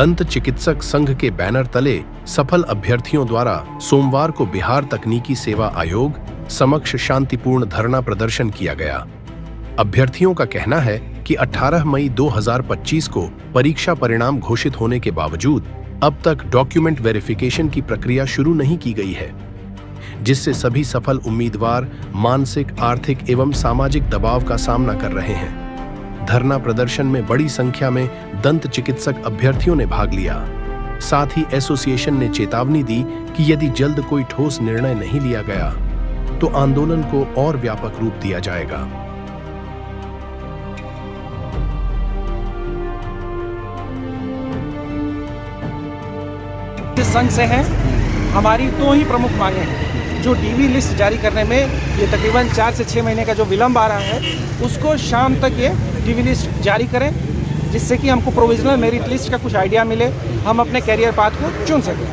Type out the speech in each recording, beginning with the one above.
दंत चिकित्सक संघ के बैनर तले सफल अभ्यर्थियों द्वारा सोमवार को बिहार तकनीकी सेवा आयोग समक्ष शांतिपूर्ण धरना प्रदर्शन किया गया। अभ्यर्थियों का कहना है कि 18 मई 2025 को परीक्षा परिणाम घोषित होने के बावजूद अब तक डॉक्यूमेंट वेरिफिकेशन की प्रक्रिया शुरू नहीं की गई है, जिससे सभी सफल उम्मीदवार मानसिक, आर्थिक एवं सामाजिक दबाव का सामना कर रहे हैं। धरना प्रदर्शन में बड़ी संख्या में दंत चिकित्सक अभ्यर्थियों ने भाग लिया। साथ ही एसोसिएशन ने चेतावनी दी कि यदि जल्द कोई ठोस निर्णय नहीं लिया गया तो आंदोलन को और व्यापक रूप दिया जाएगा। इस संघ से हैं, हमारी दो ही प्रमुख मांगे हैं। जो डीवी लिस्ट जारी करने में ये तकरीबन 4 से 6 महीने का जो विलंब आ रहा है, उसको शाम तक ये डीवी लिस्ट जारी करें, जिससे कि हमको प्रोविजनल मेरिट लिस्ट का कुछ आइडिया मिले, हम अपने कैरियर पाथ को चुन सकें।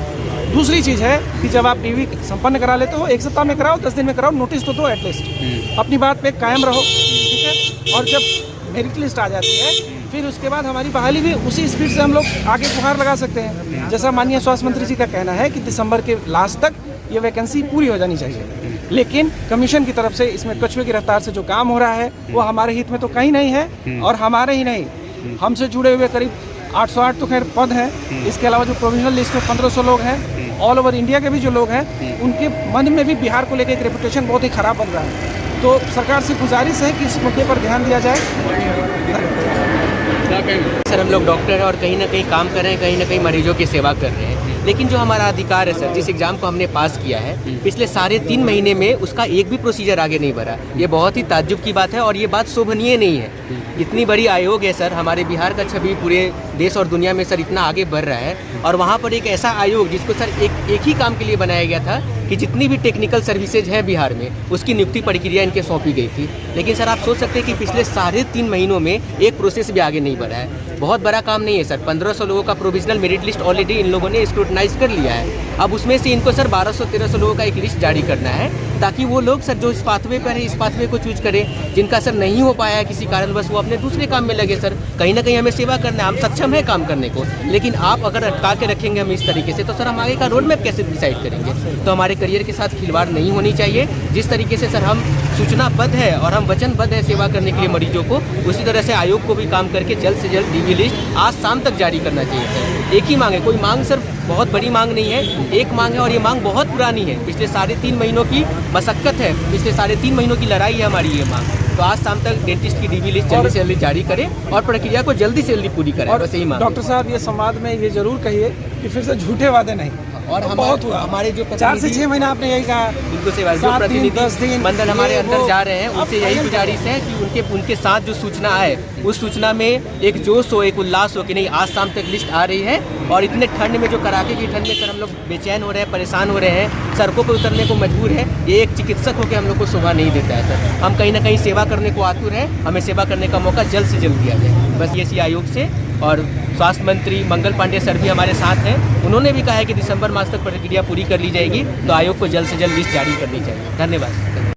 दूसरी चीज़ है कि जब आप डीवी संपन्न करा लेते हो, 1 सप्ताह में कराओ, 10 दिन में कराओ, नोटिस तो दो एटलीस्ट, अपनी बात पे कायम रहो, ठीक है। और जब मेरिट लिस्ट आ जाती है फिर उसके बाद हमारी बहाली भी उसी स्पीड से हम लोग आगे गुहार लगा सकते हैं। जैसा माननीय स्वास्थ्य मंत्री जी का कहना है कि दिसंबर के लास्ट तक ये वैकेंसी पूरी हो जानी चाहिए, लेकिन कमीशन की तरफ से इसमें कछुए की रफ्तार से जो काम हो रहा है वो हमारे हित में तो कहीं नहीं है। और हमारे ही नहीं, हमसे जुड़े हुए करीब 808 तो खैर पद हैं, इसके अलावा जो प्रोविजनल लिस्ट में 1500 लोग हैं, ऑल ओवर इंडिया के भी जो लोग हैं, उनके मन में भी बिहार को लेकर एक रेपुटेशन बहुत ही खराब बन रहा है। तो सरकार से गुजारिश है कि इस मुद्दे पर ध्यान दिया जाए। सर, हम लोग डॉक्टर हैं और कहीं ना कहीं काम कर रहे हैं, कहीं ना कहीं मरीजों की सेवा कर रहे हैं, लेकिन जो हमारा अधिकार है सर, जिस एग्ज़ाम को हमने पास किया है, पिछले 3.5 महीने में उसका एक भी प्रोसीजर आगे नहीं बढ़ा। ये बहुत ही ताज्जुब की बात है और ये बात शोभनीय नहीं है। इतनी बड़ी आयोग है सर, हमारे बिहार का छवि पूरे देश और दुनिया में सर इतना आगे बढ़ रहा है, और वहाँ पर एक ऐसा आयोग जिसको सर एक ही काम के लिए बनाया गया था कि जितनी भी टेक्निकल सर्विसेज हैं बिहार में, उसकी नियुक्ति प्रक्रिया इनके सौंपी गई थी। लेकिन सर आप सोच सकते हैं कि पिछले 3.5 महीनों में एक प्रोसेस भी आगे नहीं बढ़ा है। बहुत बड़ा काम नहीं है सर। 1500 लोगों का provisional merit list already in लोगों ने स्क्रूटनाइज कर लिया है। अब उसमें से इनको सर 1200-1300 लोगों का एक लिस्ट जारी करना है, ताकि वो लोग सर जो इस पाथवे पर है, इस पाथवे को चूज करें। जिनका सर नहीं हो पाया है किसी कारणवश, वो अपने दूसरे काम में लगे। सर कहीं ना कहीं हमें सेवा करना है, हम सक्षम है काम करने को, लेकिन आप अगर अटका के रखेंगे हम इस तरीके से, तो सर हम आगे का रोड मैप कैसे डिसाइड करेंगे। तो हमारे करियर के साथ खिलवाड़ नहीं होनी चाहिए। जिस तरीके से सर हम सूचनाबद्ध है और हम वचनबद्ध है सेवा करने के लिए मरीजों को, उसी तरह से आयोग को भी काम करके जल्द से जल्द डीवी लिस्ट आज शाम तक जारी करना चाहिए सर। एक ही मांग है, कोई मांग सर बहुत बड़ी मांग नहीं है, एक मांग है और ये मांग बहुत पुरानी है। पिछले 3.5 महीनों की मशक्कत है, पिछले 3.5 महीनों की लड़ाई है हमारी ये मांग। तो आज शाम तक डेंटिस्ट की डीवी लिस्ट जल्दी से जल्दी जारी करें और प्रक्रिया को जल्दी से जल्दी पूरी करें। और बस यही मांग। डॉक्टर साहब, ये संवाद में ये जरूर कहिए कि फिर से झूठे वादे नहीं, और बहुत हुआ। हमारे जो 4 से 6 महीना आपने यही कहा, बिल्कुल से जो 7 दिन, प्रतिनिधि 10 दिन मंडल हमारे अंदर जा रहे हैं, उनसे यही अब गुजारिश है कि उनके साथ जो सूचना आए, उस सूचना में एक जोश हो, एक उल्लास हो कि नहीं आज शाम तक लिस्ट आ रही है। और इतने ठंड में, जो कड़ाके की ठंड में सर हम लोग बेचैन हो रहे हैं, परेशान हो रहे हैं, सड़कों पर उतरने को मजबूर है। ये एक चिकित्सक होकर हम लोग को शोभा नहीं देता है सर। हम कहीं ना कहीं सेवा करने को आतुर है, हमें सेवा करने का मौका जल्द से जल्द दिया जाए। बस ये आयोग से। और स्वास्थ्य मंत्री मंगल पांडे सर भी हमारे साथ हैं, उन्होंने भी कहा है कि दिसंबर मास तक प्रक्रिया पूरी कर ली जाएगी, तो आयोग को जल्द से जल्द लिस्ट जारी करनी चाहिए। धन्यवाद।